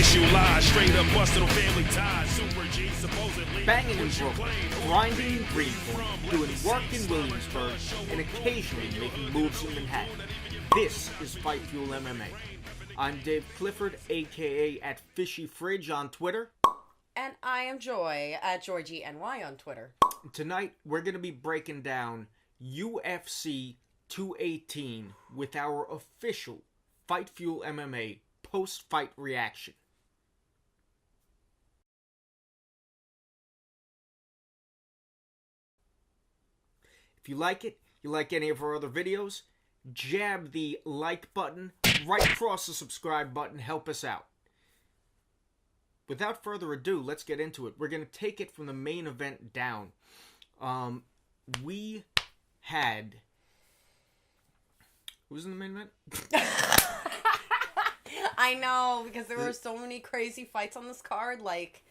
issue lies. Straight up busted on family ties. Super G supposedly. Banging in Brooklyn, grinding in Greenpoint, doing work in Williamsburg, and occasionally making moves in Manhattan. This is Fight Fuel MMA. I'm Dave Clifford, aka at Fishy Fridge on Twitter. And I am Joy at JoyGNY on Twitter. Tonight, we're going to be breaking down UFC 218 with our official Fight Fuel MMA post-fight reaction. If you like it, you like any of our other videos, jab the like button right across the subscribe button, help us out. Without further ado, let's get into it. We're going to take it from the main event down. We had... Who was in the main event? I know, because there were so many crazy fights on this card. Like,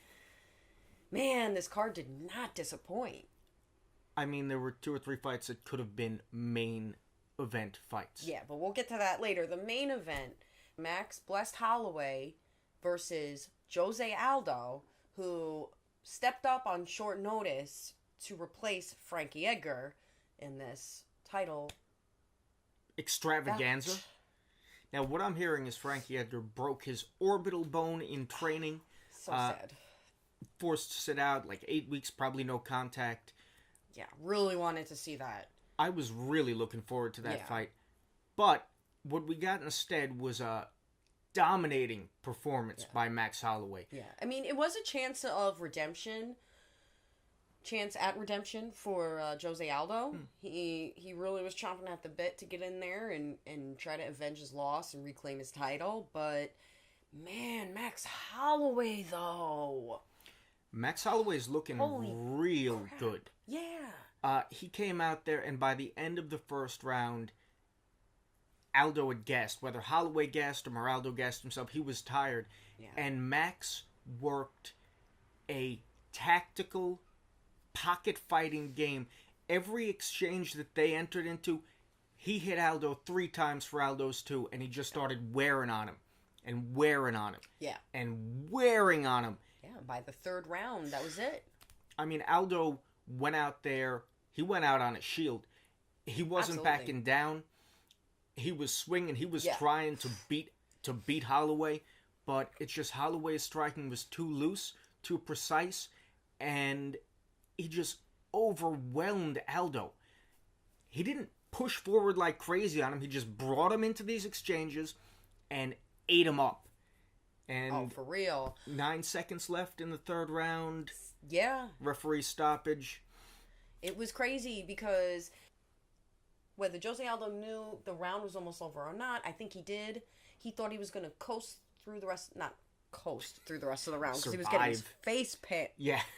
man, this card did not disappoint. I mean, there were 2 or 3 fights that could have been main event fights. Yeah, but we'll get to that later. The main event, Max Blessed Holloway versus Jose Aldo, who stepped up on short notice to replace Frankie Edgar in this title extravaganza. Now, what I'm hearing is Frankie Edgar broke his orbital bone in training. So sad. Forced to sit out like 8 weeks, probably no contact. Yeah, really wanted to see that. I was really looking forward to that fight. But what we got instead was a dominating performance by Max Holloway. Yeah, I mean, it was a chance of redemption. Chance at redemption for Jose Aldo. He really was chomping at the bit to get in there and try to avenge his loss and reclaim his title. But, man, Max Holloway, though. Max Holloway's looking real good. Yeah. He came out there, and by the end of the first round, Aldo had gassed. Whether Holloway gassed him or Aldo gassed himself, he was tired. Yeah. And Max worked a tactical pocket fighting game. Every exchange that they entered into, he hit Aldo 3 times for Aldo's 2, and he just started wearing on him. And wearing on him. Yeah. And wearing on him. Yeah, by the 3rd round, that was it. I mean, Aldo went out there, he went out on a shield. He wasn't backing down. He was swinging, he was trying to beat Holloway, but it's just Holloway's striking was too loose, too precise, and he just overwhelmed Aldo. He didn't push forward like crazy on him, he just brought him into these exchanges and ate him up. And for real. 9 seconds left in the 3rd round. Yeah. Referee stoppage. It was crazy because whether Jose Aldo knew the round was almost over or not, I think he did. He thought he was going to coast through the rest... Not coast through the rest of the round because he was getting his face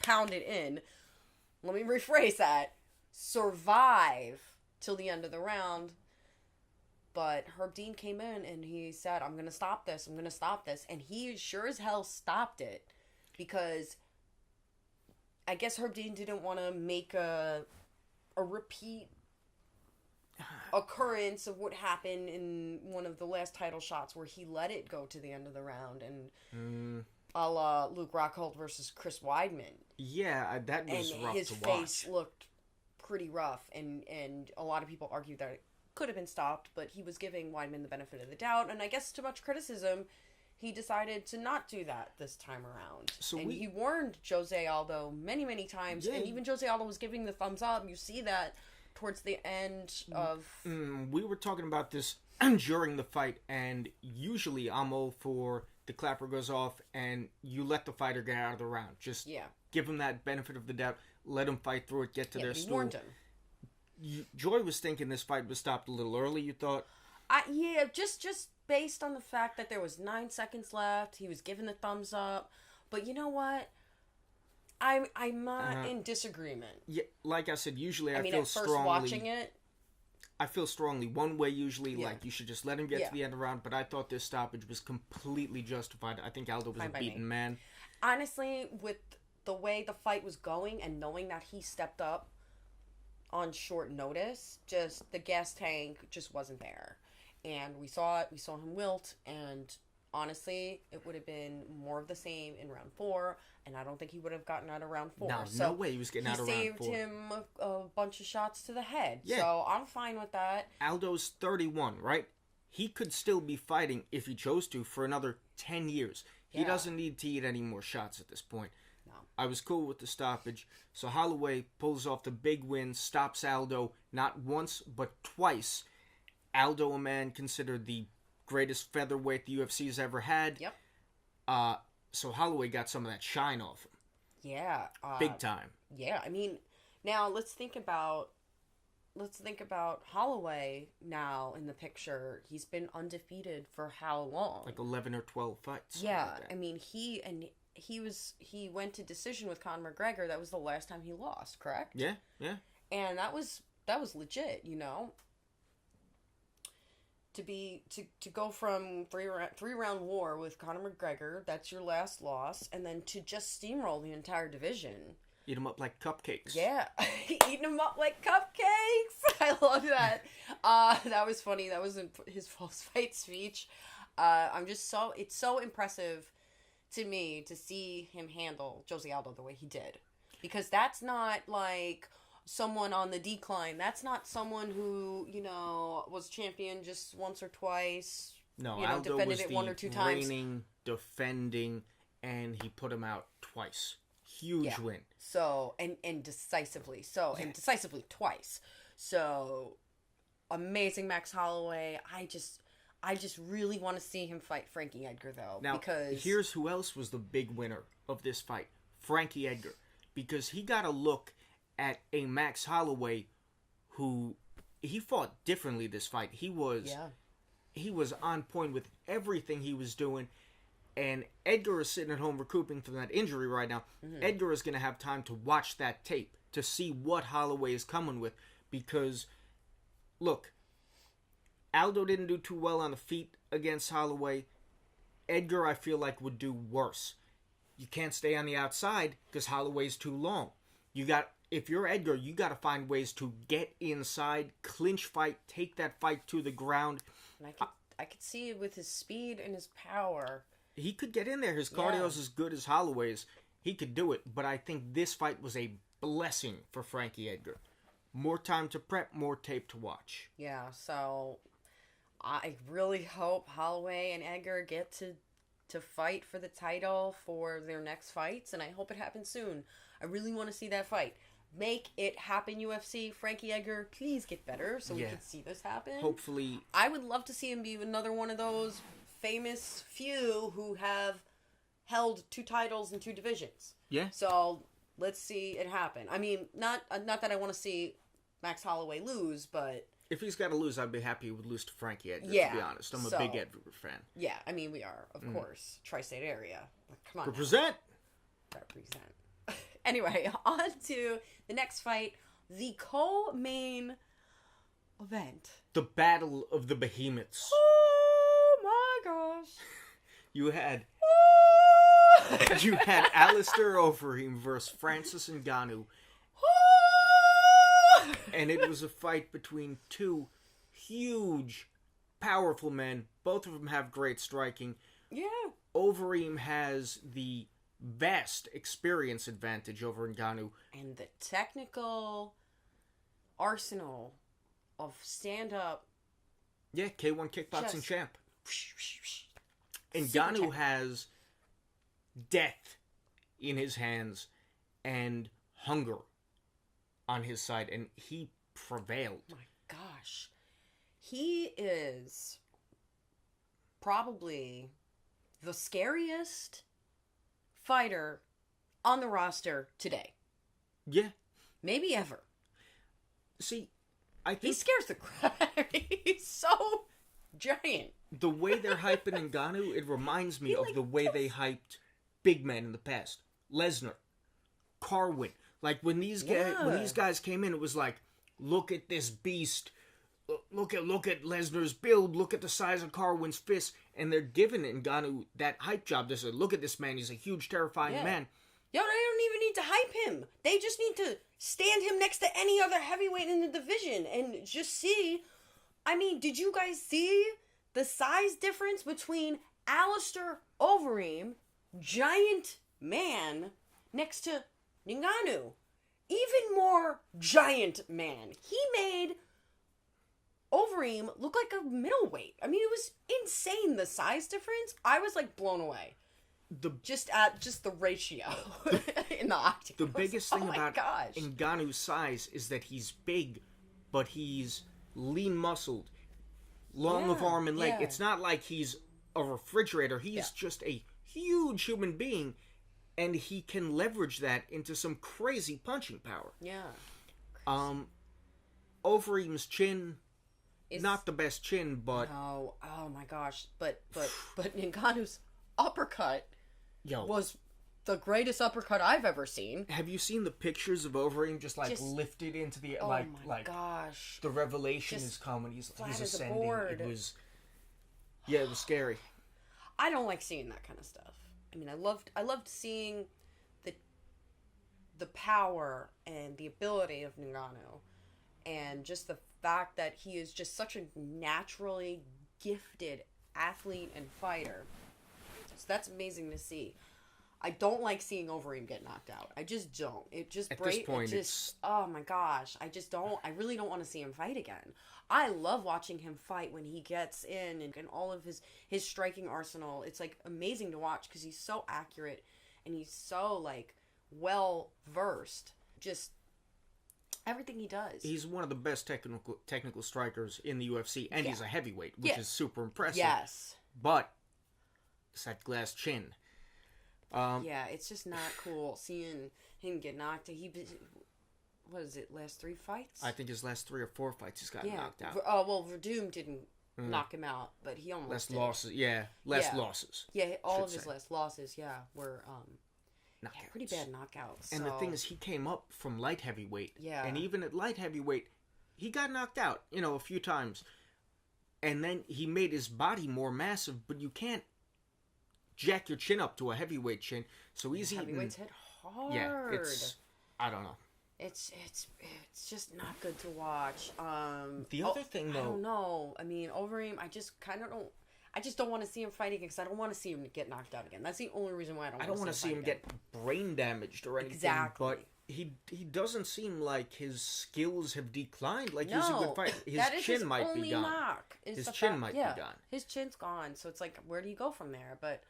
pounded in. Let me rephrase that. Survive till the end of the round. But Herb Dean came in and he said, I'm going to stop this. I'm going to stop this. And he sure as hell stopped it. Because I guess Herb Dean didn't want to make a repeat occurrence of what happened in one of the last title shots where he let it go to the end of the round. And a la Luke Rockhold versus Chris Weidman. Yeah, that was rough to watch. And his face looked pretty rough. And a lot of people argued that it could have been stopped, but he was giving Weidman the benefit of the doubt, and I guess to much criticism, he decided to not do that this time around. He warned Jose Aldo many, many times, and even Jose Aldo was giving the thumbs up. You see that towards the end of... We were talking about this during the fight, and usually I'm all for the clapper goes off, and you let the fighter get out of the round. Just give him that benefit of the doubt, let him fight through it, get to their stool. Warned him. Joy was thinking this fight was stopped a little early, you thought? Yeah, just based on the fact that there was 9 seconds left, he was giving the thumbs up. But you know what? I'm not in disagreement. Yeah, like I said, usually I feel at first strongly... watching it... I feel strongly one way usually, like you should just let him get to the end of the round, but I thought this stoppage was completely justified. I think Aldo was a beaten man. Honestly, with the way the fight was going and knowing that he stepped up on short notice, just the gas tank just wasn't there. And we saw it. We saw him wilt, and honestly, it would have been more of the same in round 4, and I don't think he would have gotten out of round 4. No way he was getting out of round 4. He saved him a bunch of shots to the head. Yeah. So I'm fine with that. Aldo's 31, right? He could still be fighting, if he chose to, for another 10 years. He doesn't need to eat any more shots at this point. No. I was cool with the stoppage. So Holloway pulls off the big win, stops Aldo not once, but twice. Aldo, a man considered the greatest featherweight the UFC has ever had. Yep. So Holloway got some of that shine off him. Yeah. Big time. Yeah, I mean, now let's think about Holloway now in the picture. He's been undefeated for how long? Like 11 or 12 fights. Yeah, like I mean, he went to decision with Conor McGregor. That was the last time he lost, correct? Yeah. And that was legit, you know. To go from three round war with Conor McGregor, that's your last loss, and then to just steamroll the entire division. Eat them up like cupcakes. Yeah, eating them up like cupcakes. I love that. That was funny. That was in his post-fight speech. It's so impressive to me to see him handle Jose Aldo the way he did, because that's not like someone on the decline. That's not someone who, you know, was champion just once or twice. No, you know, Aldo defended was it the one or two times. reigning, defending, and he put him out twice. Huge win. So, and decisively. So, and decisively twice. So, amazing Max Holloway. I just really want to see him fight Frankie Edgar, though. Now, because here's who else was the big winner of this fight. Frankie Edgar. Because he got a look at a Max Holloway who he fought differently this fight. He was on point with everything he was doing, and Edgar is sitting at home recouping from that injury right now. Mm-hmm. Edgar is going to have time to watch that tape to see what Holloway is coming with, because look, Aldo didn't do too well on the feet against Holloway. Edgar, I feel like, would do worse. You can't stay on the outside because Holloway's too long. If you're Edgar, you got to find ways to get inside, clinch fight, take that fight to the ground. And I could see it with his speed and his power. He could get in there. His cardio's as good as Holloway's. He could do it. But I think this fight was a blessing for Frankie Edgar. More time to prep, more tape to watch. Yeah, so I really hope Holloway and Edgar get to fight for the title for their next fights, and I hope it happens soon. I really want to see that fight. Make it happen, UFC. Frankie Edgar, please get better so we can see this happen. Hopefully. I would love to see him be another one of those famous few who have held 2 titles in 2 divisions. Yeah. So let's see it happen. I mean, not that I want to see Max Holloway lose, but if he's got to lose, I'd be happy he would lose to Frankie Edgar, to be honest. I'm a big Edgar fan. Yeah, I mean, we are, of course. Tri-State area. Come on. Represent! Represent. Anyway, on to the next fight. The co-main event. The Battle of the Behemoths. Oh my gosh. You had Alistair Overeem versus Francis Ngannou. And it was a fight between 2 huge, powerful men. Both of them have great striking. Yeah. Overeem has the vast experience advantage over Ngannou. And the technical arsenal of stand-up. Yeah, K1 kickboxing champ. Ngannou has death in his hands and hunger on his side, and he prevailed. Oh my gosh. He is probably the scariest fighter on the roster today. Yeah. Maybe ever. See, I think he scares the crap. He's so giant. The way they're hyping Ngannou, it reminds me of the way they hyped big men in the past. Lesnar, Carwin. Like when these guys came in, it was like, look at this beast. Look at Lesnar's build. Look at the size of Carwin's fist. And they're giving Ngannou that hype job. They said, look at this man. He's a huge, terrifying man. Yo, they don't even need to hype him. They just need to stand him next to any other heavyweight in the division and just see. I mean, did you guys see the size difference between Alistair Overeem, giant man, next to Ngannou, even more giant man. He made Overeem look like a middleweight. I mean, it was insane, the size difference. I was like blown away. Just the ratio in the octagon. The biggest thing about Ngannou's size is that he's big, but he's lean muscled, long of arm and leg. Yeah. It's not like he's a refrigerator. He's just a huge human being, and he can leverage that into some crazy punching power. Yeah. Overeem's chin, not the best chin, but no, oh my gosh, but Ngannou's uppercut was the greatest uppercut I've ever seen. Have you seen the pictures of Overeem just lifted into the gosh, the revelation is coming. He's ascending. It was scary. I don't like seeing that kind of stuff. I mean, I loved seeing the power and the ability of Ngannou, and just the fact that he is just such a naturally gifted athlete and fighter. So that's amazing to see. I don't like seeing Overeem get knocked out. I just don't. It just at this point, oh my gosh, I just don't. I really don't want to see him fight again. I love watching him fight when he gets in and all of his striking arsenal. It's like amazing to watch because he's so accurate and he's so like well versed. Just everything he does. He's one of the best technical strikers in the UFC, and he's a heavyweight, which is super impressive. Yes, but it's that glass chin. It's just not cool seeing him get knocked. What is it, last 3 fights? I think his last 3 or 4 fights he's gotten knocked out. Verdum didn't knock him out, but he almost less did. Losses. Losses. Yeah, all of his last losses, were pretty bad knockouts. And the thing is, he came up from light heavyweight. Yeah. And even at light heavyweight, he got knocked out, a few times. And then he made his body more massive, but you can't jack your chin up to a heavyweight chin. So he's heavyweights hit hard. Yeah, I don't know. It's just not good to watch. The other thing, though, I don't know. I mean, Overeem, I just don't want to see him fight again because I don't want to see him get knocked out again. That's the only reason why I don't want to see him get brain damaged or anything. Exactly. But he doesn't seem like his skills have declined. Like he's a good fighter. His chin might be gone. His chin might be gone. His chin's gone. So it's like, where do you go from there? But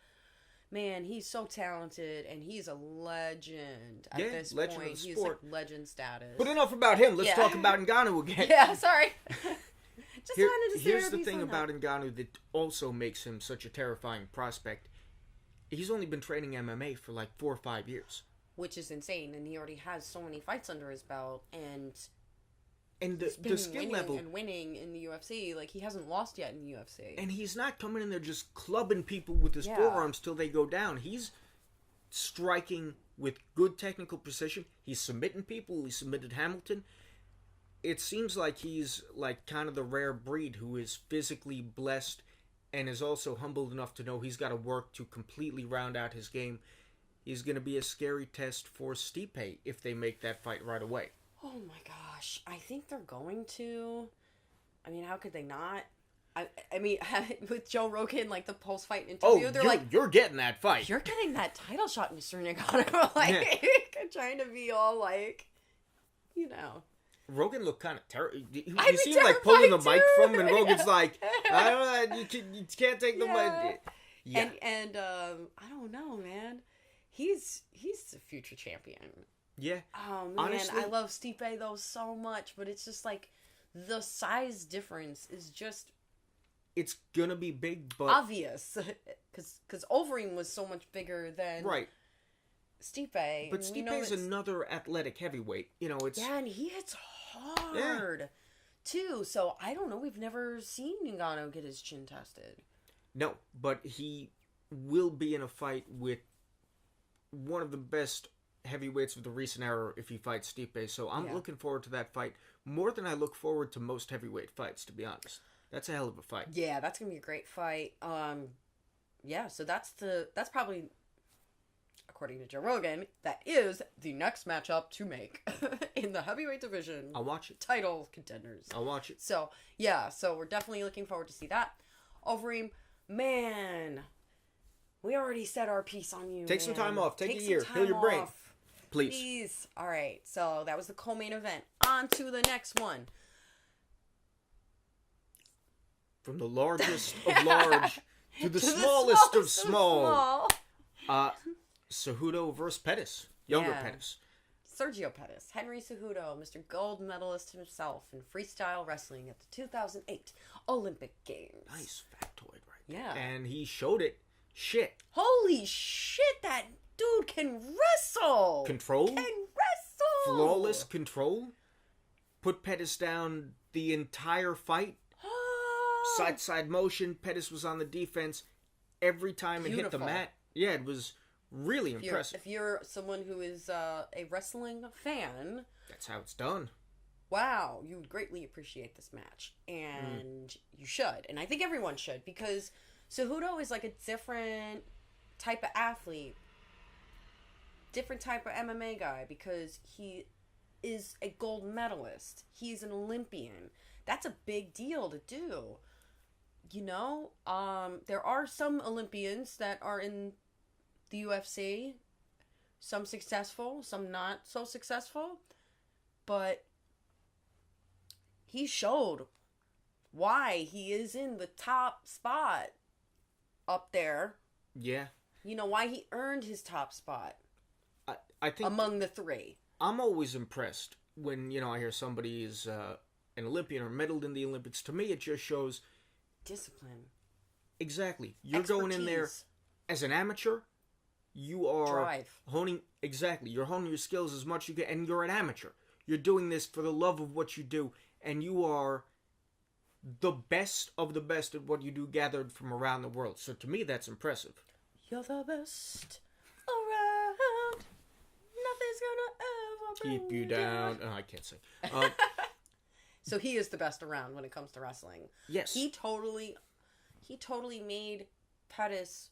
man, he's so talented, and he's a legend at this legend point. Of the He's sport. like legend status. But enough about him. Let's talk about Ngannou again. Yeah, sorry. Just wanted to say here's the thing about Ngannou that also makes him such a terrifying prospect. He's only been training MMA for like 4 or 5 years. Which is insane, and he already has so many fights under his belt, and the skill level and winning in the UFC. Like, he hasn't lost yet in the UFC. And he's not coming in there just clubbing people with his forearms till they go down. He's striking with good technical precision. He's submitting people. He submitted Hamilton. It seems like he's like kind of the rare breed who is physically blessed and is also humbled enough to know he's got to work to completely round out his game. He's going to be a scary test for Stipe if they make that fight right away. Oh my gosh. I think they're going to. I mean, how could they not? I mean, with Joe Rogan, like the post-fight interview, they're like, you're getting that fight. You're getting that title shot, Mr. Ngannou. Like, trying to be all like, Rogan looked kind of terrible. You seem like pulling the mic from him, and Rogan's like, I don't know, you can't take the mic. Yeah. And I don't know, man. He's a future champion. Yeah. Oh, man. Honestly, I love Stipe, though, so much. But it's just like the size difference is just... It's going to be big, but... obvious. Because Overeem was so much bigger than... Right. Stipe. But Stipe's another athletic heavyweight. It's... Yeah, and he hits hard, too. So, I don't know. We've never seen Ngannou get his chin tested. No, but he will be in a fight with one of the best heavyweights of the recent era if he fights Stipe. So I'm looking forward to that fight more than I look forward to most heavyweight fights, to be honest. That's a hell of a fight. Yeah, that's going to be a great fight. So that's probably, according to Joe Rogan, that is the next matchup to make in the heavyweight division. I'll watch it. Title contenders. I'll watch it. So we're definitely looking forward to see that. Overeem, man, We already said our piece on you. Take some time off. Take a year. Heal your brain. Please. All right. So that was the co-main event. On to the next one. From the largest of large to the smallest of small. Cejudo versus Pettis. Younger Pettis. Sergio Pettis. Henry Cejudo, Mr. Gold Medalist himself in freestyle wrestling at the 2008 Olympic Games. Nice factoid right there. Yeah. And he showed it. Shit. Holy shit, that dude can wrestle. Control. Can wrestle. Flawless control. Put Pettis down the entire fight. Side motion. Pettis was on the defense every time it hit the mat. Yeah, it was really impressive. If you're someone who is a wrestling fan, that's how it's done. Wow, you would greatly appreciate this match. And you should. And I think everyone should, because Cejudo is like a different type of athlete. Different type of MMA guy, because he is a gold medalist. He's an Olympian. That's a big deal to do. You know, there are some Olympians that are in the UFC. Some successful, some not so successful. But he showed why he is in the top spot up there. Yeah. You know, why he earned his top spot. I think among the three. I'm always impressed when, I hear somebody is an Olympian or medaled in the Olympics. To me, it just shows discipline. Exactly. You're going in there as an amateur. You are honing. Exactly. You're honing your skills as much as you can, and you're an amateur. You're doing this for the love of what you do, and you are the best of the best at what you do, gathered from around the world. So to me, that's impressive. You're the best around. Nothing's gonna ever keep you down. Oh, I can't sing. So he is the best around when it comes to wrestling. Yes. He totally made Pettis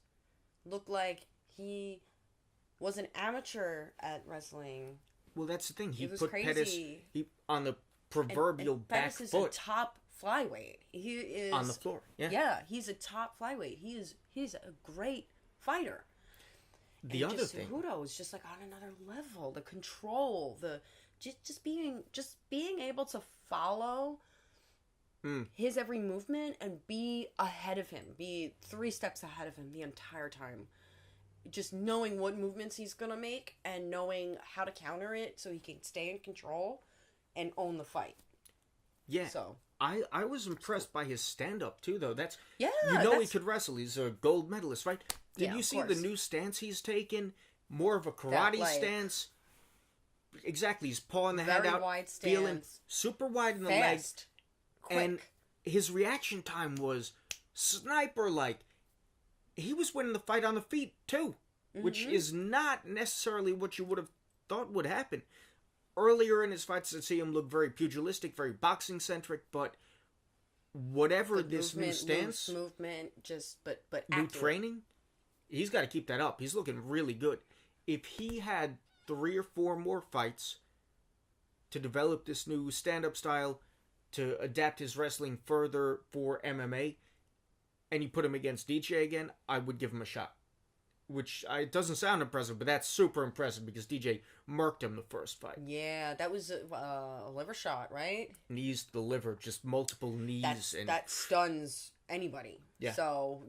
look like he was an amateur at wrestling. Well, that's the thing. He put Pettis on the proverbial and back Pettis foot. Is a top flyweight. He is on the floor. Yeah. Yeah, he's a top flyweight. He's a great fighter. The other thing, Cejudo is just like on another level. The control, the just being able to follow his every movement and be ahead of him, be 3 steps ahead of him the entire time. Just knowing what movements he's gonna make and knowing how to counter it so he can stay in control and own the fight. Yeah. So I was impressed by his stand-up too, though. He could wrestle. He's a gold medalist, right? Did you see the new stance he's taken? More of a karate stance. Exactly. He's pawing the head out, wide stance, feeling super wide in the legs, quick. And his reaction time was sniper-like. He was winning the fight on the feet too, which is not necessarily what you would have thought would happen. Earlier in his fights, I'd see him look very pugilistic, very boxing-centric, but whatever this new stance, movement, but new accurate. Training, he's got to keep that up. He's looking really good. If he had 3 or 4 more fights to develop this new stand-up style, to adapt his wrestling further for MMA, and you put him against DJ again, I would give him a shot. Which it doesn't sound impressive, but that's super impressive because DJ murked him the first fight. Yeah, that was a liver shot, right? Knees to the liver, just multiple knees. That stuns anybody. Yeah. So,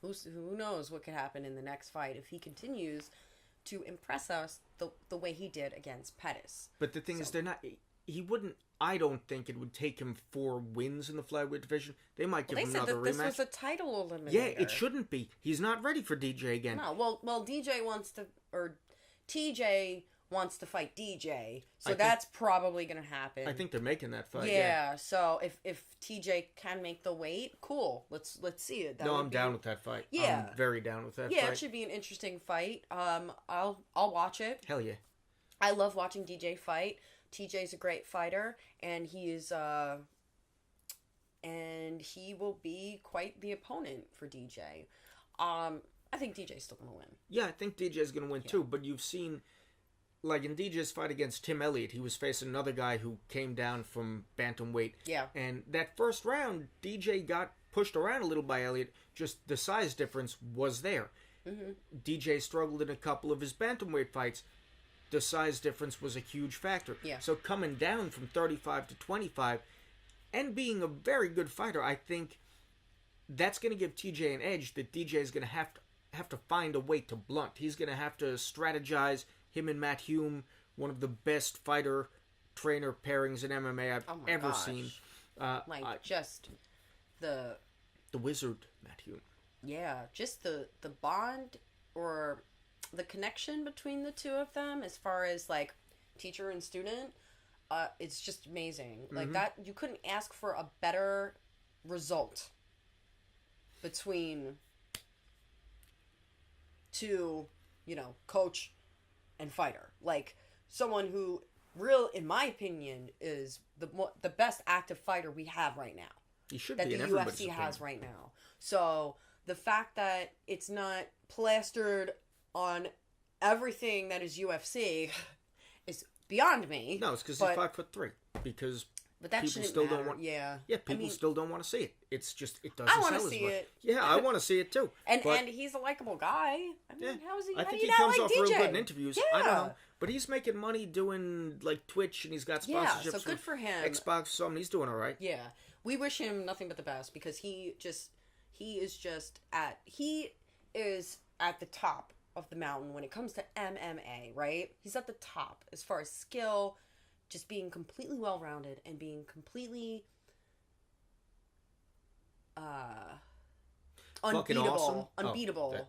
who knows what could happen in the next fight if he continues to impress us the way he did against Pettis. But the thing is, they're not... He wouldn't... I don't think it would take him 4 wins in the flyweight division. They might give him another rematch. They said that this was a title eliminator. Yeah, it shouldn't be. He's not ready for DJ again. No, well, TJ wants to fight DJ, so that's probably going to happen. I think they're making that fight. Yeah. So if TJ can make the weight, cool. Let's see it. I'm down with that fight. Yeah, I'm very down with that fight. Yeah, it should be an interesting fight. I'll watch it. Hell yeah. I love watching DJ fight. TJ's a great fighter, and he will be quite the opponent for DJ. I think DJ's still going to win. Yeah, I think DJ's going to win too, but you've seen, like in DJ's fight against Tim Elliott, he was facing another guy who came down from bantamweight. Yeah. And that first round, DJ got pushed around a little by Elliott. Just the size difference was there. Mm-hmm. DJ struggled in a couple of his bantamweight fights. The size difference was a huge factor. Yeah. So coming down from 35 to 25 and being a very good fighter, I think that's going to give TJ an edge that DJ is going to have to find a way to blunt. He's going to have to strategize. Him and Matt Hume, one of the best fighter-trainer pairings in MMA I've ever seen. Just the wizard, Matt Hume. Yeah, just the bond or the connection between the two of them as far as, like, teacher and student, it's just amazing. Mm-hmm. Like, that, you couldn't ask for a better result between two, coach and fighter. Like, someone who, in my opinion, is the best active fighter we have right now. He should that be the in UFC has right now. So the fact that it's not plastered on everything that is UFC is beyond me. No, it's because he's 5'3". Because that people still don't want. Yeah, people still don't want to see it. It's just it doesn't. I want to sell see as much. it. Yeah, I want to see it too. And he's a likable guy. I mean, how is he? I think he comes like off DJ? real good in interviews. Yeah. I don't know, but he's making money doing like Twitch, and he's got sponsorships. Yeah, so good for him. Xbox, or something. He's doing all right. Yeah, we wish him nothing but the best because he is at the top of the mountain when it comes to MMA. Right? He's at the top as far as skill, just being completely well-rounded and being completely unbeatable. Awesome. Unbeatable. Unbeatable.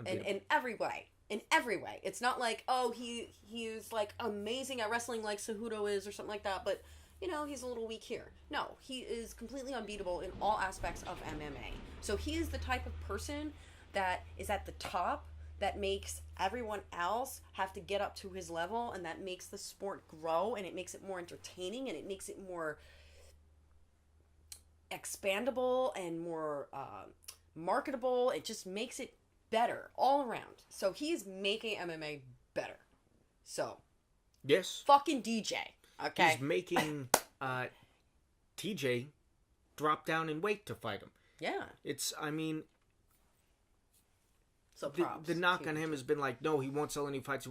In every way. In every way. It's not like, he is like amazing at wrestling like Cejudo is or something like that, but he's a little weak here. No, he is completely unbeatable in all aspects of MMA. So he is the type of person that is at the top that makes everyone else have to get up to his level, and that makes the sport grow, and it makes it more entertaining, and it makes it more expandable and more marketable. It just makes it better all around. So he's making MMA better. So yes, fucking DJ. Okay, he's making TJ drop down in weight to fight him. Yeah, so the knock on him has been like, no, he won't sell any fights.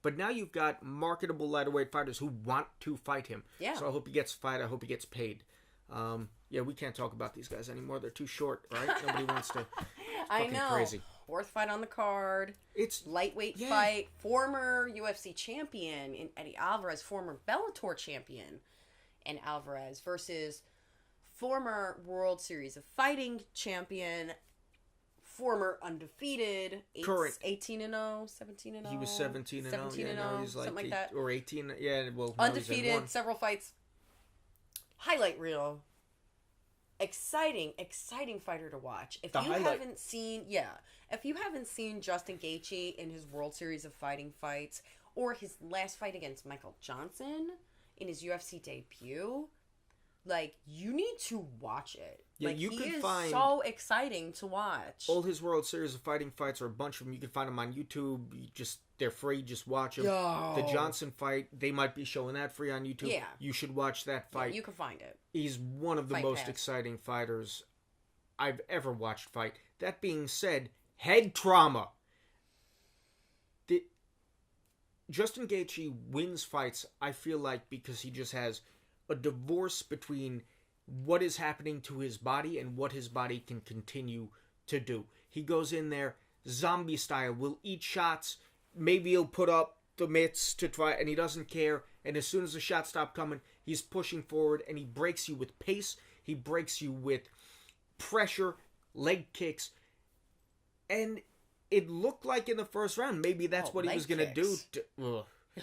But now you've got marketable lightweight fighters who want to fight him. Yeah. So I hope he gets a fight. I hope he gets paid. We can't talk about these guys anymore. They're too short, right? Nobody wants to. I know. Crazy. Fourth fight on the card. It's lightweight fight. Former UFC champion in Eddie Alvarez, former Bellator champion in Alvarez versus former World Series of Fighting champion, former undefeated, 18-0, 17-0. He was 17-0. 17-0, he's like something like that. Or 18. Yeah, well, undefeated, several fights. Highlight reel. Exciting fighter to watch. If you haven't seen Justin Gaethje in his World Series of Fighting fights, or his last fight against Michael Johnson in his UFC debut, like, you need to watch it. Yeah, like, he is find so exciting to watch. All his World Series of Fighting fights, or a bunch of them, you can find them on YouTube. They're free. Just watch them. The Johnson fight, they might be showing that free on YouTube. Yeah. You should watch that fight. Yeah, you can find it. He's one of the most exciting fighters I've ever watched fight. That being said, head trauma. Justin Gaethje wins fights, I feel like, because he just has a divorce between what is happening to his body and what his body can continue to do. He goes in there, zombie style, will eat shots. Maybe he'll put up the mitts to try, and he doesn't care. And as soon as the shots stop coming, he's pushing forward, and he breaks you with pace. He breaks you with pressure, leg kicks. And it looked like in the first round, maybe that's what he was going to do.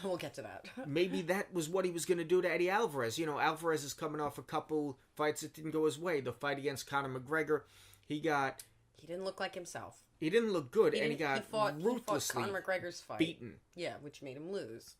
We'll get to that. Maybe that was what he was going to do to Eddie Alvarez. Alvarez is coming off a couple fights that didn't go his way. The fight against Conor McGregor, he didn't look like himself. He didn't look good, and he got ruthlessly Conor McGregor's fight. beaten. Yeah, which made him lose.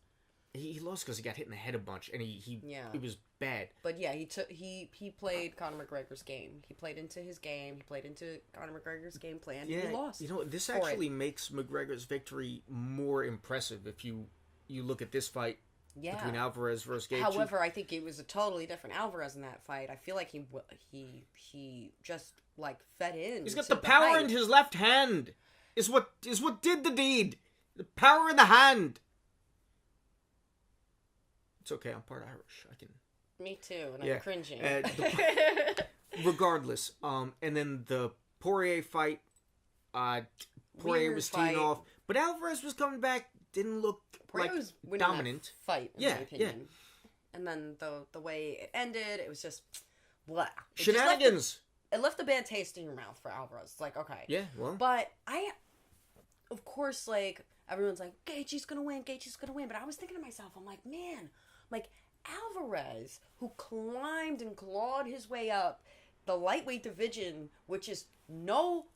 He lost because he got hit in the head a bunch, and it was bad. But yeah, he played Conor McGregor's game. He played into his game. He played into Conor McGregor's game plan. Yeah, he lost. This actually makes McGregor's victory more impressive if you look at this fight between Alvarez versus Gaethje. However, I think it was a totally different Alvarez in that fight. I feel like he just like fed in. He's got the power in his left hand. Is what did the deed. The power in the hand. It's okay. I'm part Irish. I can. Me too, and I'm cringing. Regardless, and then the Poirier fight. Poirier was teeing off, but Alvarez was coming back. Didn't look Poirier was winning dominant that fight, in my opinion. Yeah. And then the way it ended, it was just blah. Shenanigans. It left a bad taste in your mouth for Alvarez. It's like, okay. Yeah, well. But of course, like, everyone's like, Gaethje's gonna win. But I was thinking to myself, I'm like, man, like, Alvarez, who climbed and clawed his way up the lightweight division, which is no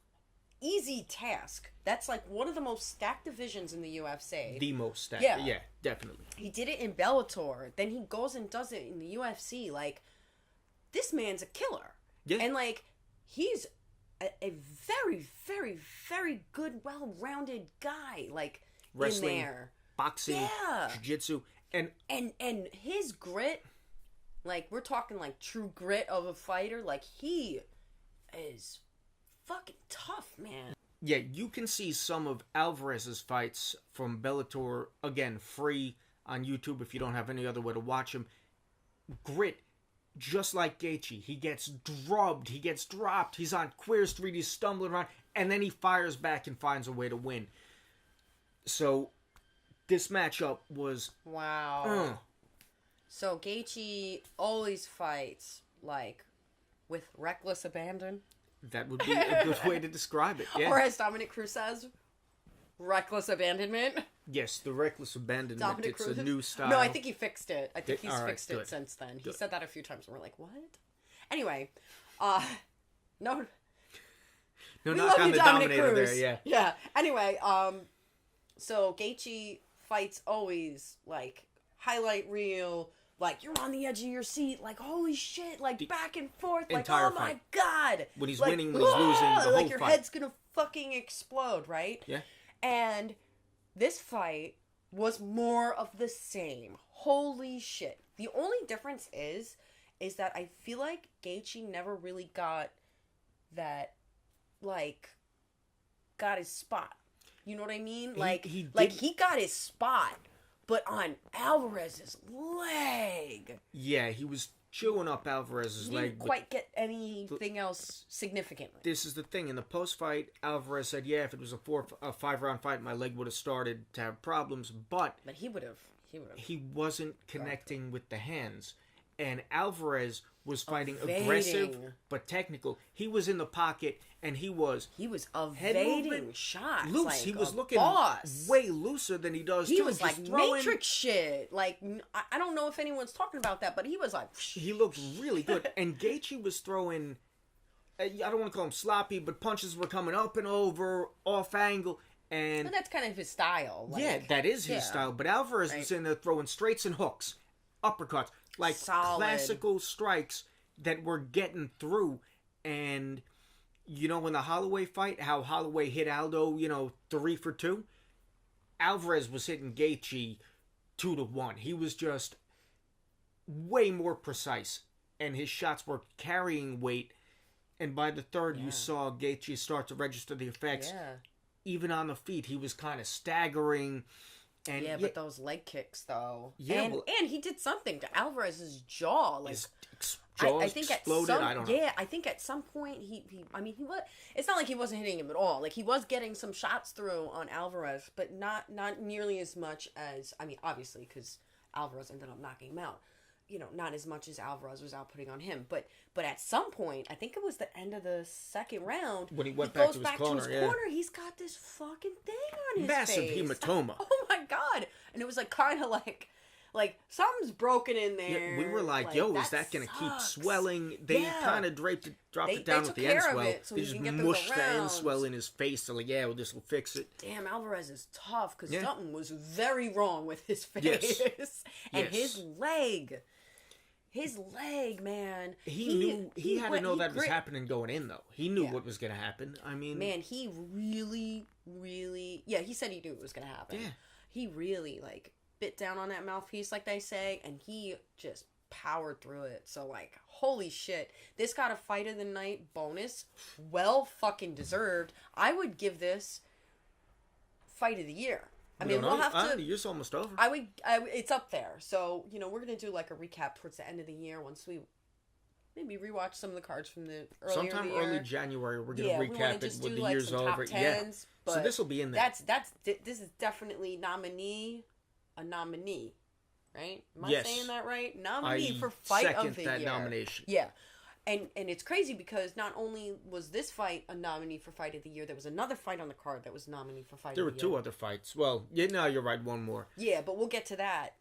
easy task. That's like one of the most stacked divisions in the UFC. The most stacked. Yeah, definitely. He did it in Bellator. Then he goes and does it in the UFC. Like, this man's a killer. Yeah. And, like, he's a very, very, very good, well-rounded guy. Like, wrestling, in there. Boxing, jiu-jitsu. And his grit, like, we're talking, like, true grit of a fighter. Like, he is fucking tough, man. Yeah, you can see some of Alvarez's fights from Bellator, again, free on YouTube if you don't have any other way to watch him. Grit, just like Gaethje. He gets drubbed, he gets dropped, he's on queer street, he's stumbling around, and then he fires back and finds a way to win. So, this matchup was... Wow. So, Gaethje always fights, like, with reckless abandon. That would be a good way to describe it, yeah. Or as Dominic Cruz says, reckless abandonment. Yes, the reckless abandonment. Dominic Cruz. A new style. No, I think he fixed it. I think he's fixed good. it since then. Good. He said that a few times, and we're like, what? Anyway, no, we knock on you, the Dominic Dominator Cruz. there, yeah. Yeah. Anyway, so Gaethje fights always like highlight reel. Like, you're on the edge of your seat, like, holy shit, like, back and forth, like, oh my fight. God. When he's like, winning, when he's losing, the whole like, your fight. head's gonna fucking explode, right? Yeah. And this fight was more of the same. Holy shit. The only difference is that I feel like Gaethje never really got that, like, got his spot. You know what I mean? He got his spot. But on Alvarez's leg. Yeah, he was chewing up Alvarez's leg. He didn't quite get anything else significantly. This is the thing. In the post-fight, Alvarez said, yeah, if it was a 5-round fight, my leg would have started to have problems. But he would have. He wasn't connecting with the hands. And Alvarez was fighting aggressive but technical. He was in the pocket, and he was evading shots. Loose. Like he was looking way looser than he does. He was like Matrix shit. Like, I don't know if anyone's talking about that, but he was like. He looked really good, and Gaethje was throwing. I don't want to call him sloppy, but punches were coming up and over, off angle, and that's kind of his style. Like, yeah, that is his style. But Alvarez was in there throwing straights and hooks, uppercuts. Like, solid. Classical strikes that were getting through. And, you know, in the Holloway fight, how Holloway hit Aldo, 3 for 2? Alvarez was hitting Gaethje 2-1. He was just way more precise. And his shots were carrying weight. And by the third, you saw Gaethje start to register the effects. Yeah. Even on the feet, he was kind of staggering. And but those leg kicks, though. Yeah, and he did something to Alvarez's jaw. Like, his jaw I think exploded. I don't know. Yeah, I think at some point he was. It's not like he wasn't hitting him at all. Like, he was getting some shots through on Alvarez, but not nearly as much as. I mean, obviously, because Alvarez ended up knocking him out. Not as much as Alvarez was outputting on him. But at some point, I think it was the end of the second round, when he went back to his corner, he's got this fucking thing on his massive face. hematoma. Oh my God. And it was like kind of like something's broken in there. Yeah, we were like, yo, is that going to keep swelling? They kind of dropped it down with the end swell. So they just mushed the end swell in his face. So like, yeah, well, this will fix it. Damn, Alvarez is tough because something was very wrong with his face. Yes. And his leg. His leg, man. He had to know that was happening going in, though. He knew what was going to happen. I mean... Man, he really, really... Yeah, he said he knew it was going to happen. Yeah. He really, bit down on that mouthpiece, like they say, and he just powered through it. So, like, holy shit. This got a fight of the night bonus. Well fucking deserved. I would give this fight of the year. I mean, we'll have to... The year's almost over. It's up there. So, you know, we're going to do, like, a recap towards the end of the year once we maybe rewatch some of the cards from the earlier Sometime year. Early January, we're going to recap it when the year's over. Tens, so this will be in there. This is definitely a nominee, right? Am I saying that right? Nominee for fight of the year. Second that nomination. Yeah. And it's crazy because not only was this fight a nominee for fight of the year, there was another fight on the card that was nominee for fight of the year. There were 2 other fights. Well, you're right, one more. Yeah, but we'll get to that.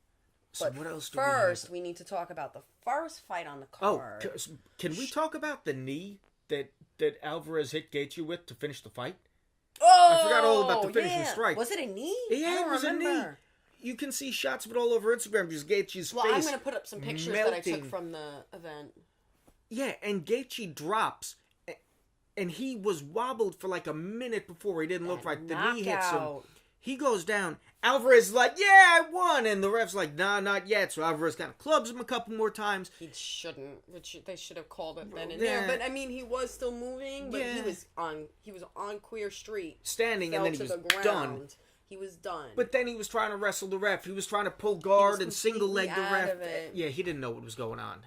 So what else do first, we need to talk about the first fight on the card. Oh, can we talk about the knee that Alvarez hit Gaethje with to finish the fight? Oh, I forgot all about the finishing strike. Was it a knee? Yeah, it was a knee. You can see shots of it all over Instagram. Just Gaethje's face. Well, I'm going to put up some pictures that I took from the event. Yeah, and Gaethje drops, and he was wobbled for like a minute before. He didn't look right. The knee hits him. He goes down. Alvarez is like, yeah, I won. And the ref's like, nah, not yet. So Alvarez kind of clubs him a couple more times. He shouldn't. They should have called it then and there. But, I mean, he was still moving, but he was on Queer Street. Standing, and then he was done. He was done. But then he was trying to wrestle the ref. He was trying to pull guard and single leg the ref. Yeah, he didn't know what was going on.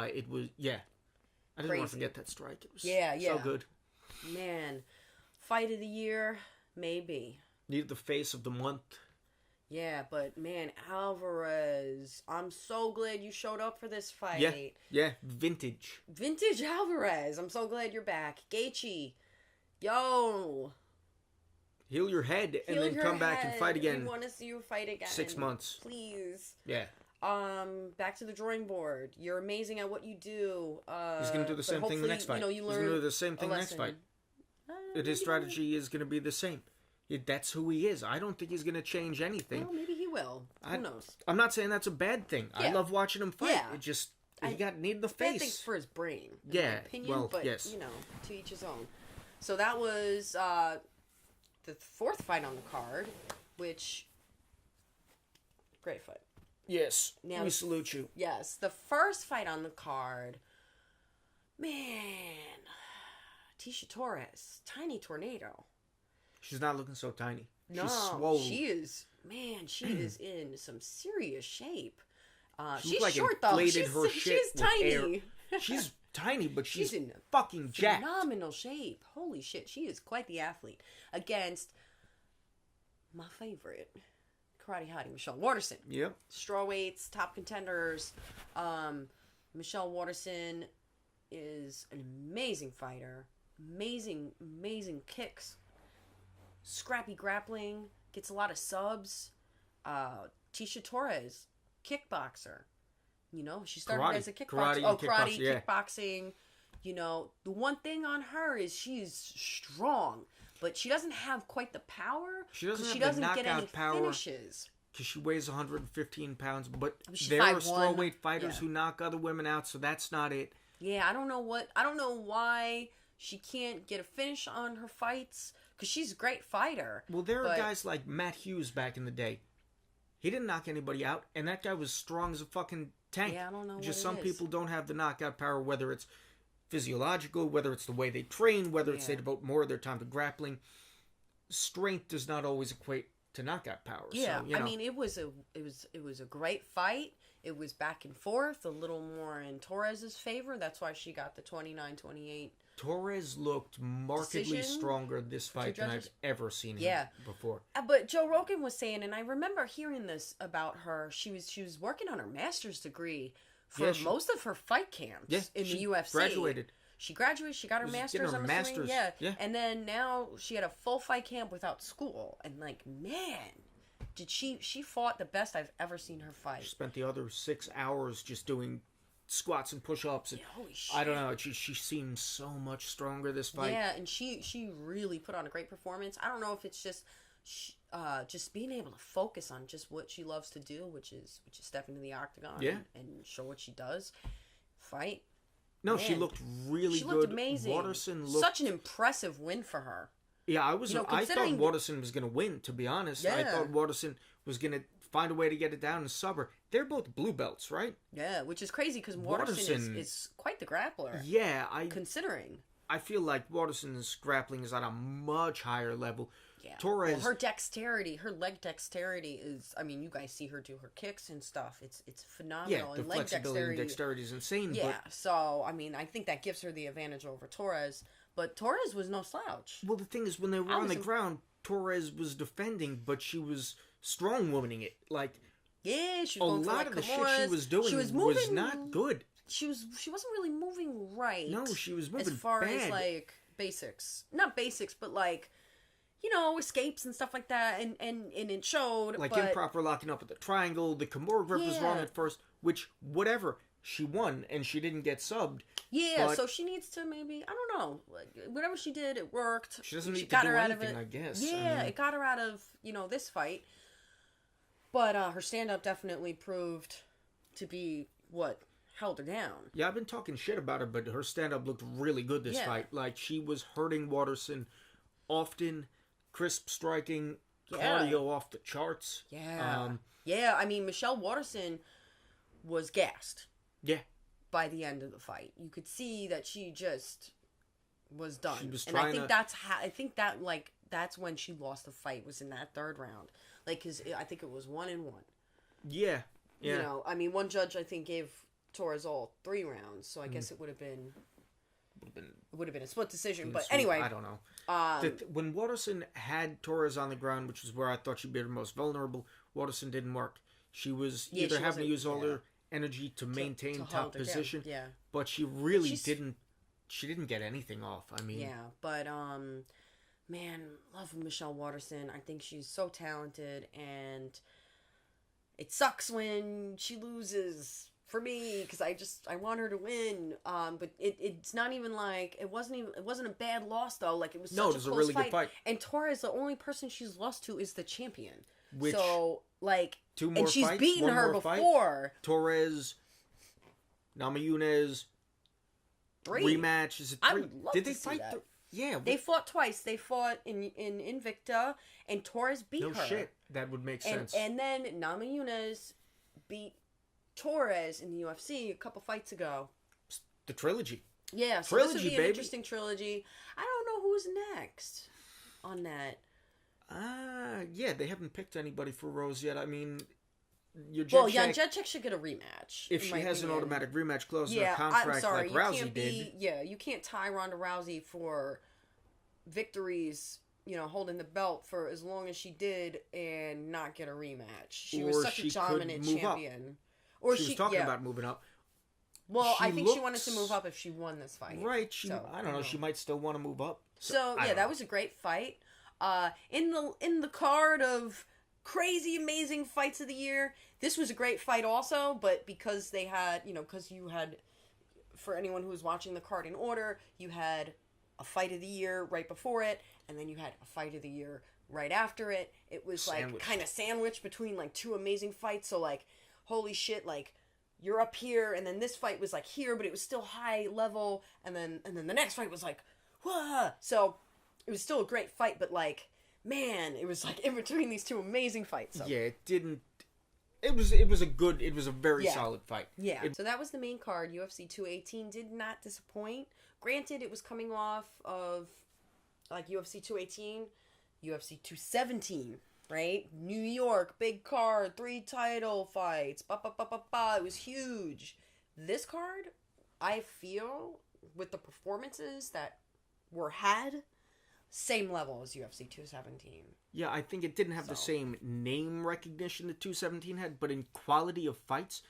It was, I didn't want to forget that strike. It was so good. Man, fight of the year, maybe. Needed the face of the month. Yeah, but man, Alvarez, I'm so glad you showed up for this fight. Yeah, vintage. Vintage Alvarez. I'm so glad you're back. Gaethje, yo. Heal your head and then come back and fight again. We want to see you fight again. 6 months. Please. Yeah. Back to the drawing board. You're amazing at what you do. He's going to do the same thing the next fight. You know, He's going to do the same thing next fight. His strategy is going to be the same. That's who he is. I don't think he's going to change anything. Well, maybe he will. Who knows? I'm not saying that's a bad thing. Yeah. I love watching him fight. Yeah. It just, he need the face. Bad thing for his brain. In my opinion, but, you know, to each his own. So that was the 4th fight on the card, which, great fight. Yes, now, we salute you. Yes, the first fight on the card, man, Tisha Torres, tiny tornado. She's not looking so tiny. No, she's swole. She is in some serious shape. She's like short though. She's tiny. She's tiny, but she's in fucking jacked. Phenomenal shape. Holy shit, she is quite the athlete. Against my favorite, karate hottie, Michelle Waterson. Yep. Strawweights, top contenders. Michelle Waterson is an amazing fighter. Amazing kicks. Scrappy grappling. Gets a lot of subs. Tisha Torres, kickboxer. You know, she started as a kickboxer. Kickboxing. You know, the one thing on her is she's strong, but she doesn't have quite the power. She doesn't get any finishes. Because she weighs 115 pounds, but there are strawweight fighters who knock other women out, so that's not it. Yeah, I don't know why she can't get a finish on her fights, because she's a great fighter. Well, there are guys like Matt Hughes back in the day. He didn't knock anybody out, and that guy was strong as a fucking tank. Yeah, I don't know what Just some people don't have the knockout power, whether it's physiological, whether it's the way they train, whether it's they devote more of their time to grappling. Strength does not always equate to knockout power. Yeah, so, I mean, it was a great fight. It was back and forth, a little more in Torres's favor. That's why she got the 29-28. Torres looked markedly stronger this fight than I've ever seen him before. But Joe Rogan was saying, and I remember hearing this about her. She was working on her master's degree for most of her fight camps in the UFC. Graduated. She graduated. She got her master's. I'm assuming. Yeah. And then now she had a full fight camp without school. And like, man, did she fought the best I've ever seen her fight. She spent the other 6 hours just doing squats and push-ups. And holy shit. I don't know. She seems so much stronger this fight. Yeah, and she really put on a great performance. I don't know if it's just being able to focus on just what she loves to do, which is step into the octagon and show what she does. Fight. No, she looked really good. She looked amazing. Waterson looked... Such an impressive win for her. Yeah, I thought Waterson was going to win, to be honest. Yeah. I thought Waterson was going to find a way to get it down and sub her. They're both blue belts, right? Yeah, which is crazy because Waterson is quite the grappler. Yeah, considering. I feel like Waterson's grappling is on a much higher level. Yeah. Torres, well, her dexterity, her leg dexterity is, I mean, you guys see her do her kicks and stuff. It's phenomenal. Yeah, the and flexibility and dexterity is insane. Yeah, so, I mean, I think that gives her the advantage over Torres. But Torres was no slouch. Well, the thing is, when they were on the ground, Torres was defending, but she was strong-womaning it. Like, yeah, she was a lot of the shit she was doing was not good. She wasn't really moving right. No, she was moving as far bad. as like basics, not basics, but like, escapes and stuff like that, and it showed. Like improper locking up at the triangle. The Kimura grip was wrong at first, which whatever, she won and she didn't get subbed. Yeah, so she needs to maybe, I don't know, whatever she did, it worked. She doesn't need to do anything, I guess. Yeah, it got her out of this fight. But her stand-up definitely proved to be what held her down. Yeah, I've been talking shit about her, but her stand-up looked really good this fight. Like, she was hurting Waterson often, crisp striking, cardio off the charts. Yeah. I mean, Michelle Waterson was gassed. Yeah. By the end of the fight. You could see that she just was done. She was and I think that's when she lost the fight, was in that third round. Like, because I think it was 1-1. Yeah. I mean, one judge, I think, gave Torres all 3 rounds, so I guess it would have been a split decision. But anyway, I don't know. When Waterson had Torres on the ground, which was where I thought she'd be the most vulnerable, Waterson didn't work. She was either having to use all her energy to maintain top position, but she really didn't. She didn't get anything off. I mean, but man, love Michelle Waterson. I think she's so talented, and it sucks when she loses for me because I want her to win. But it's not even like it wasn't a bad loss though. Like, it was such a really good fight. And Torres, the only person she's lost to is the champion. Which, so like, 2 more and she's fights, beaten her before. Torres, Namajunas, 3 rematch. Is it 3? I would love Did to they see fight? that. Yeah, they fought twice. They fought in Invicta, and Torres beat her. No shit, that would make sense. And then Namajunas beat Torres in the UFC a couple fights ago. The trilogy. Yeah, so this would be an interesting trilogy. I don't know who's next on that. Yeah, they haven't picked anybody for Rose yet. I mean, Jacek should get a rematch. If she has an automatic rematch clause in her contract like Rousey did. Yeah, you can't tie Ronda Rousey for victories, holding the belt for as long as she did and not get a rematch. She was such a dominant champion. Or she was talking about moving up. Well, I think she wanted to move up if she won this fight. Right. I don't know. She might still want to move up. So that was a great fight. In the card of crazy amazing fights of the year, this was a great fight also, but because they had, because you had, for anyone who was watching the card in order, you had a fight of the year right before it, and then you had a fight of the year right after it. It was like kind of sandwiched between like 2 amazing fights. So like, holy shit, like, you're up here, and then this fight was like here, but it was still high level, and then the next fight was like, whoa. So it was still a great fight, but like, man, it was like in between these 2 amazing fights. So. Yeah, it didn't. It was a very solid fight. Yeah. So that was the main card. UFC 218 did not disappoint. Granted, it was coming off of like UFC 218, UFC 217, right? New York, big card, 3 title fights. It was huge. This card, I feel, with the performances that were had, same level as UFC 217. Yeah, I think it didn't have the same name recognition that 217 had, but in quality of fights,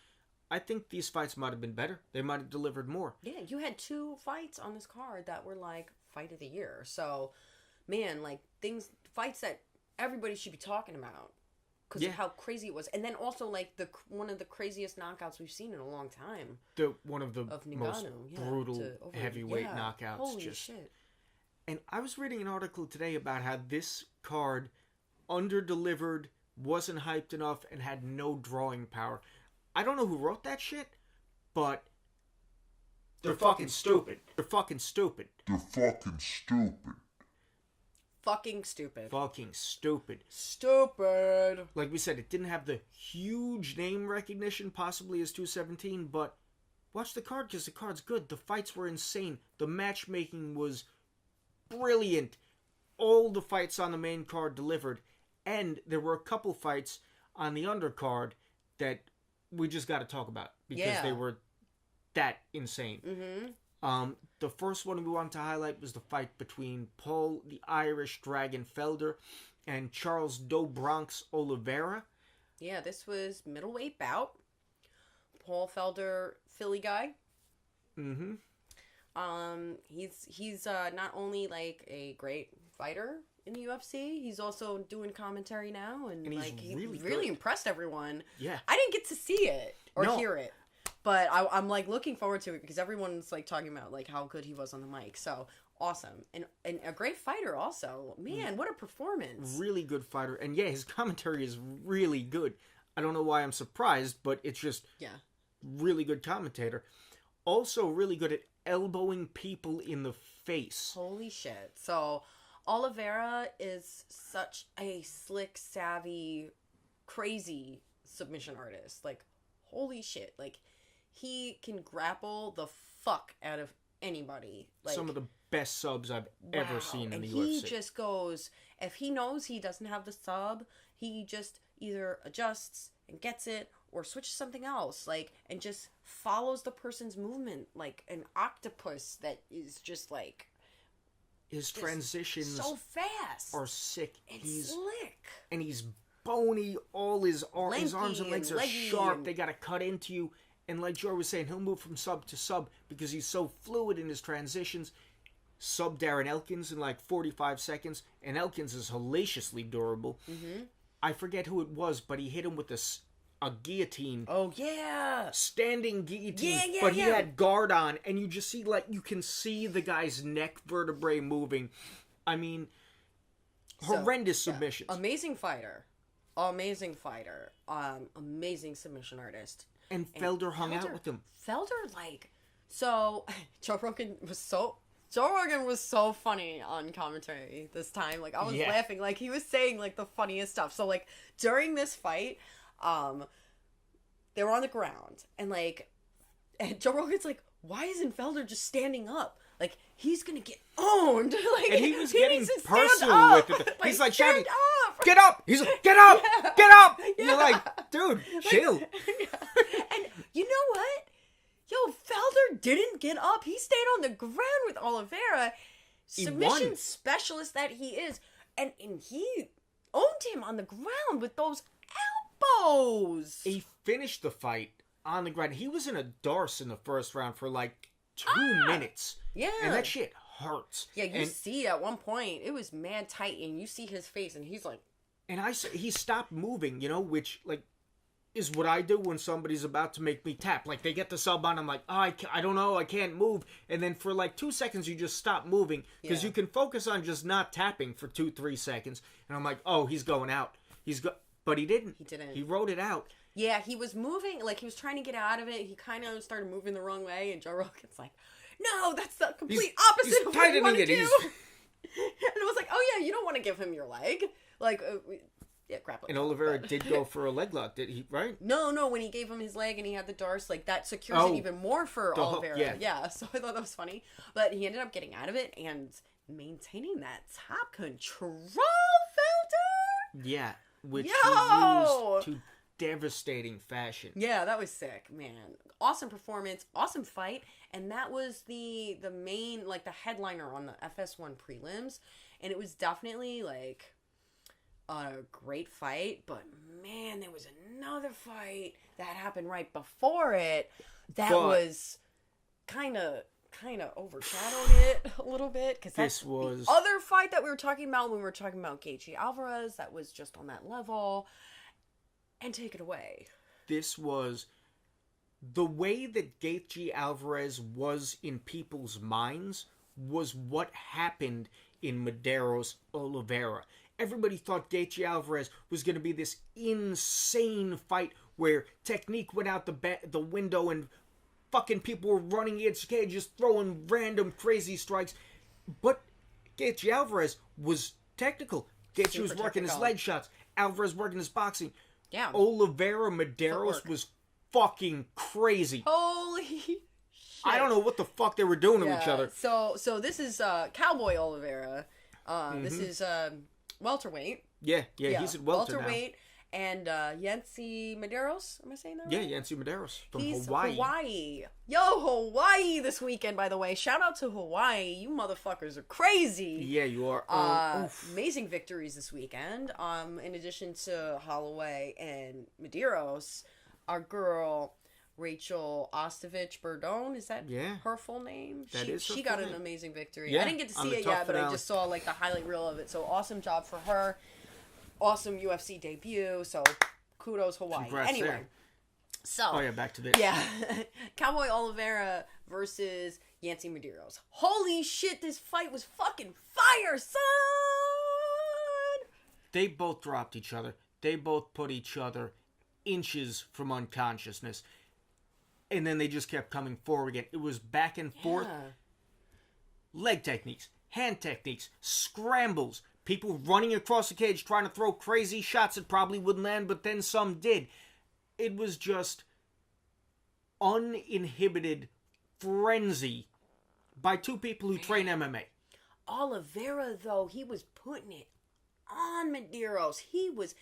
I think these fights might have been better. They might have delivered more. Yeah, you had 2 fights on this card that were like fight of the year. So, man, like fights that everybody should be talking about because of how crazy it was. And then also like one of the craziest knockouts we've seen in a long time. One of the most brutal heavyweight knockouts. Holy shit. And I was reading an article today about how this card underdelivered, wasn't hyped enough, and had no drawing power. I don't know who wrote that shit, but they're fucking stupid. They're fucking stupid. They're fucking stupid. fucking stupid. Fucking stupid. Stupid. Like we said, it didn't have the huge name recognition possibly as 217, but watch the card because the card's good. The fights were insane. The matchmaking was brilliant. All the fights on the main card delivered. And there were a couple fights on the undercard that we just got to talk about because they were that insane. Mm-hmm. The first one we wanted to highlight was the fight between Paul the Irish Dragon Felder and Charles Do Bronx Oliveira. Yeah, this was middleweight bout. Paul Felder, Philly guy. Mm-hmm. He's not only like a great fighter in the UFC, he's also doing commentary now, and like he really impressed everyone. Yeah, I didn't get to see it or hear it, but I'm like looking forward to it because everyone's like talking about like how good he was on the mic. So awesome, and a great fighter also. Man, what a performance! Really good fighter, and yeah, his commentary is really good. I don't know why I'm surprised, but it's just really good commentator. Also, really good at elbowing people in the face. Holy shit! So Oliveira is such a slick, savvy, crazy submission artist. Like, holy shit. Like, he can grapple the fuck out of anybody. Like, some of the best subs I've ever seen in the UFC. And he just goes, if he knows he doesn't have the sub, he just either adjusts and gets it or switches something else. Like, and just follows the person's movement like an octopus that is just like... His transitions so fast are sick. He's slick. And he's bony. All his arms and legs are sharp. They got to cut into you. And like Joe was saying, he'll move from sub to sub because he's so fluid in his transitions. Sub Darren Elkins in like 45 seconds. And Elkins is hellaciously durable. Mm-hmm. I forget who it was, but he hit him with a guillotine. Oh, yeah. Standing guillotine. But he had guard on, and you just see, like, you can see the guy's neck vertebrae moving. I mean, horrendous submissions. Amazing fighter. Amazing fighter. Amazing submission artist. And Felder hung out with him. Felder, like, so, Joe Rogan was so funny on commentary this time. Like, I was laughing. Like, he was saying, like, the funniest stuff. So, like, during this fight... they were on the ground, and Joe Rogan's like, why isn't Felder just standing up? Like, he's gonna get owned. Like, and he was getting personal with it. Like, he's like shouting, up. "Get up!" He's like, "Get up! Yeah. Get up!" Yeah. You're like, dude, chill. And you know what? Yo, Felder didn't get up. He stayed on the ground with Oliveira, submission specialist that he is, and he owned him on the ground with those elbows. He finished the fight on the ground. He was in a darce in the first round for like 2 minutes. Yeah. And that shit hurts. Yeah, you see at one point, it was mad tight, and you see his face, and he's like... And he stopped moving, which, like, is what I do when somebody's about to make me tap. Like, they get the sub on, I'm like, oh, I don't know, I can't move. And then for like 2 seconds, you just stop moving, because you can focus on just not tapping for 2-3 seconds. And I'm like, oh, he's going out. But he didn't. He didn't. He wrote it out. Yeah, he was moving, like, he was trying to get out of it. He kind of started moving the wrong way, and Joe Rogan's like, no, that's the complete opposite of what you want to do. And it was like, oh, yeah, you don't want to give him your leg. Like, grappling. And Oliveira did go for a leg lock, did he, right? No, when he gave him his leg and he had the darce, like, that secures it even more for Oliveira. Yeah, so I thought that was funny. But he ended up getting out of it and maintaining that top control, Felder! Yeah. Which he used to devastating fashion. Yeah, that was sick, man. Awesome performance, awesome fight, and that was the main, like, the headliner on the FS1 prelims, and it was definitely, like, a great fight, but, man, there was another fight that happened right before it that was kind of overshadowed it a little bit, because that's the other fight that we were talking about when we were talking about Gaethje Alvarez that was just on that level. And take it away. This was the way that Gaethje Alvarez was in people's minds was what happened in Medeiros Oliveira. Everybody thought Gaethje Alvarez was going to be this insane fight where technique went out the window and fucking people were running against the cage, just throwing random crazy strikes. But Gaethje Alvarez was technical. Gaethje was working his leg shots. Alvarez working his boxing. Yeah. Oliveira, Medeiros was fucking crazy. Holy shit. I don't know what the fuck they were doing to each other. So this is Cowboy Oliveira. This is welterweight. Yeah, he's at welterweight now. And Yancy Medeiros, am I saying that right? Yeah, Yancy Medeiros from He's Hawaii. Yo, Hawaii this weekend, by the way. Shout out to Hawaii. You motherfuckers are crazy. Yeah, you are. Amazing victories this weekend. In addition to Holloway and Medeiros, our girl Rachel Ostovich-Berdone, is that her full name? She got an amazing victory. Yeah, I didn't get to see it yet, but I just saw like the highlight reel of it. So awesome job for her. Awesome UFC debut. So kudos Hawaii. Congrats anyway. there. So back to this. Yeah. Cowboy Oliveira versus Yancy Medeiros. Holy shit, this fight was fucking fire, son! They both dropped each other. They both put each other inches from unconsciousness. And then they just kept coming forward again. It was back and forth. Leg techniques, hand techniques, scrambles. People running across the cage trying to throw crazy shots that probably wouldn't land, but then some did. It was just uninhibited frenzy by two people who train MMA. Oliveira, though, he was putting it on Medeiros. He was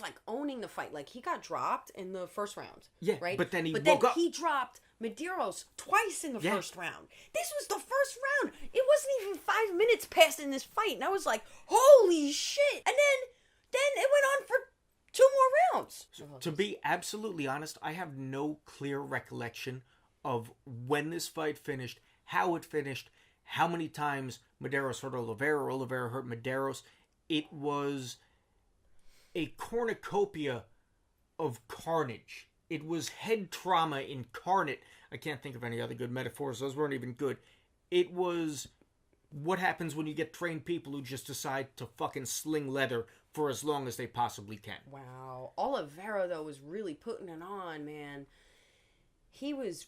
like owning the fight. Like, he got dropped in the first round. Yeah, right? but then woke up. He dropped Medeiros twice in the first round. This was the first round. It wasn't even 5 minutes past in this fight. And I was like, holy shit. And then it went on for 2 more rounds. To be absolutely honest, I have no clear recollection of when this fight finished, how it finished, how many times Medeiros hurt Oliveira, Oliveira hurt Medeiros. It was a cornucopia of carnage. It was head trauma incarnate. I can't think of any other good metaphors. Those weren't even good. It was what happens when you get trained people who just decide to fucking sling leather for as long as they possibly can. Wow. Oliveira, though, was really putting it on, man. He was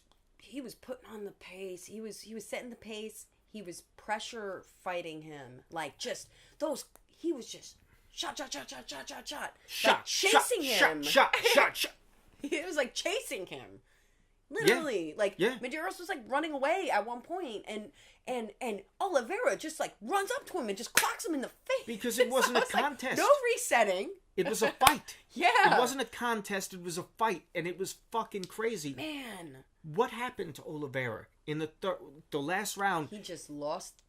putting on the pace. He was setting the pace. He was pressure fighting him. Like, just those... He was just shot. Like, chasing him. Shot. It was like chasing him. Literally. Medeiros was like running away at one point, and Oliveira just like runs up to him and just clocks him in the face. Because it wasn't a contest. Like, no resetting. It was a fight. Yeah. It wasn't a contest, it was a fight, and it was fucking crazy. Man. What happened to Oliveira in the last round? He just lost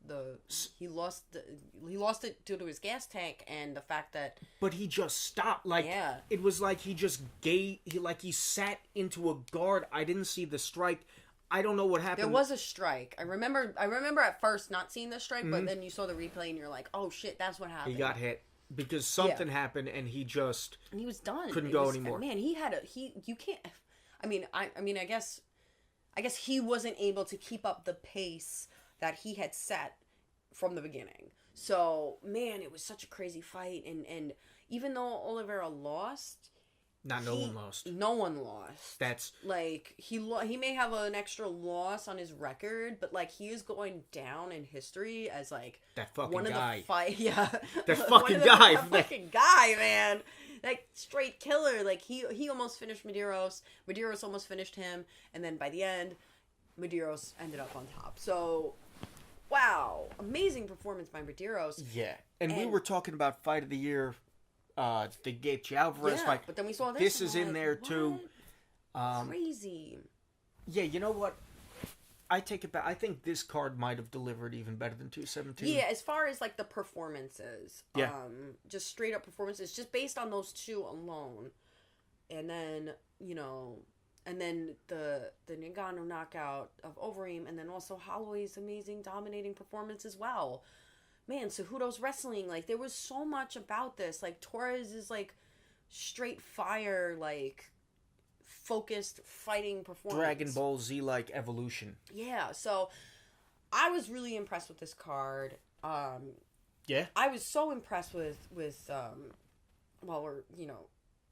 he lost it due to his gas tank and the fact that. But he just stopped. It was like he just he sat into a guard. I didn't see the strike. I don't know what happened. There was a strike. I remember at first not seeing the strike, but then you saw the replay and you're like, oh shit, that's what happened. He got hit because something happened and he just and he was done. Couldn't go anymore. Man, you can't. I guess he wasn't able to keep up the pace that he had set from the beginning. So, man, it was such a crazy fight. And even though Oliveira lost... No one lost. No one lost. That's... Like, he may have an extra loss on his record, but, like, he is going down in history as, like... That fucking guy. That fucking guy. That fucking guy, man. Like, straight killer. Like, he almost finished Medeiros. Medeiros almost finished him. And then by the end, Medeiros ended up on top. So, wow. Amazing performance by Medeiros. Yeah. And we were talking about Fight of the Year, the Gaethje Alvarez fight. But then we saw this. This is in there, too. Crazy. Yeah, you know what? I take it back. I think this card might have delivered even better than 217. Yeah, as far as like the performances. Yeah. Just straight up performances, just based on those two alone. And then, the Ngannou knockout of Overeem, and then also Holloway's amazing dominating performance as well. Man, Cejudo's wrestling, like there was so much about this. Like Torres is like straight fire, like focused fighting performance. Dragon Ball Z-like evolution. Yeah, so I was really impressed with this card. Yeah? I was so impressed with while we're,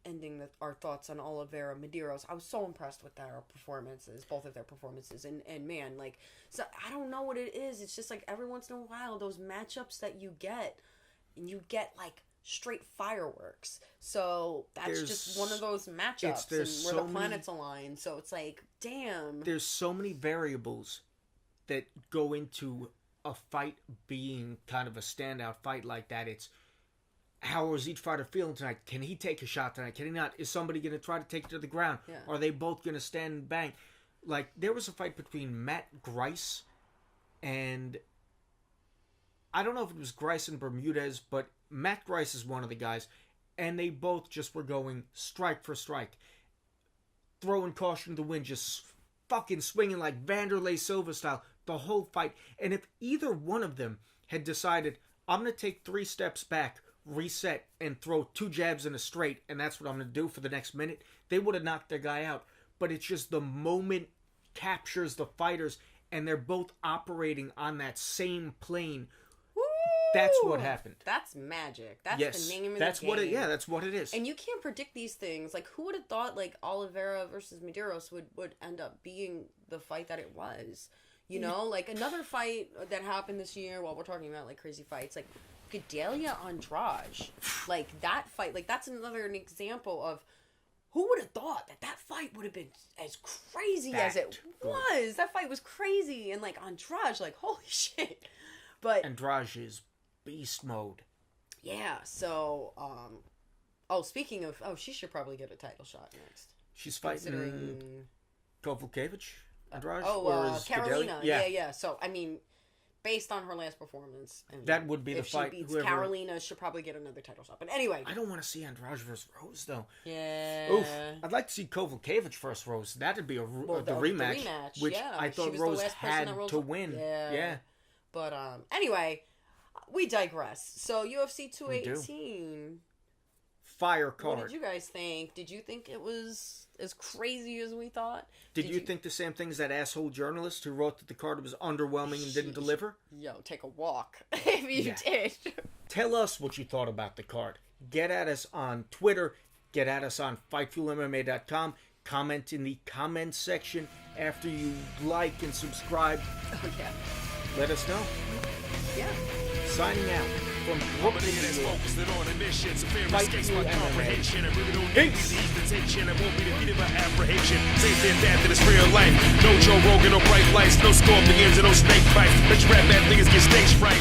ending our thoughts on Oliveira, Medeiros, I was so impressed with their performances, both of their performances. And man, like, so I don't know what it is. It's just like every once in a while, those matchups that you get, and you get like straight fireworks. So that's just one of those matchups where the planets align. So it's like, damn. There's so many variables that go into a fight being kind of a standout fight like that. It's how is each fighter feeling tonight? Can he take a shot tonight? Can he not? Is somebody going to try to take it to the ground? Yeah. Are they both going to stand and bang? Like, there was a fight between Matt Grice and... I don't know if it was Grice and Bermudez, but Matt Grice is one of the guys. And they both just were going strike for strike. Throwing caution to the wind, just fucking swinging like Vanderlei Silva style the whole fight. And if either one of them had decided, I'm going to take 3 steps back, reset, and throw 2 jabs in a straight, and that's what I'm going to do for the next minute, they would have knocked their guy out. But it's just the moment captures the fighters, and they're both operating on that same plane. That's what happened. That's magic. That's the name of the game. That's what it is. And you can't predict these things. Like, who would have thought, like, Oliveira versus Medeiros would end up being the fight that it was? You know? Like, another fight that happened this year, while we're talking about, like, crazy fights, like, Gaethje Andrade. Like, that fight, like, that's another example of who would have thought that fight would have been as crazy as it was? That fight was crazy. And, like, Andrade, like, holy shit. But Andrade is beast mode. Yeah, so, speaking of, she should probably get a title shot next. She's fighting Kovalevich, Andrade? Carolina. Yeah. So, I mean, based on her last performance, that would be the fight. If she beats Carolina, she'll probably get another title shot. But anyway. I don't want to see Andrade versus Rose, though. Yeah. Oof. I'd like to see Kovalevich versus Rose. That'd be the rematch, which I thought Rose had to win. Yeah. But, anyway, we digress. So, UFC 218. Fire card. What did you guys think? Did you think it was as crazy as we thought? Did you think the same thing as that asshole journalist who wrote that the card was underwhelming and didn't deliver? Yo, take a walk if you did. Tell us what you thought about the card. Get at us on Twitter. Get at us on FightFuelMMA.com. Comment in the comments section after you like and subscribe. Oh, yeah. Let us know. Yeah. Signing out from Brooklyn, New York. Fight escapes my comprehension. I really don't need to ease the tension. I won't be defeated by apprehension. Same thing that is real life. No Joe Rogan, no bright lights, no scorpions, and no snake fights. Let you rap bad niggas get stage fright.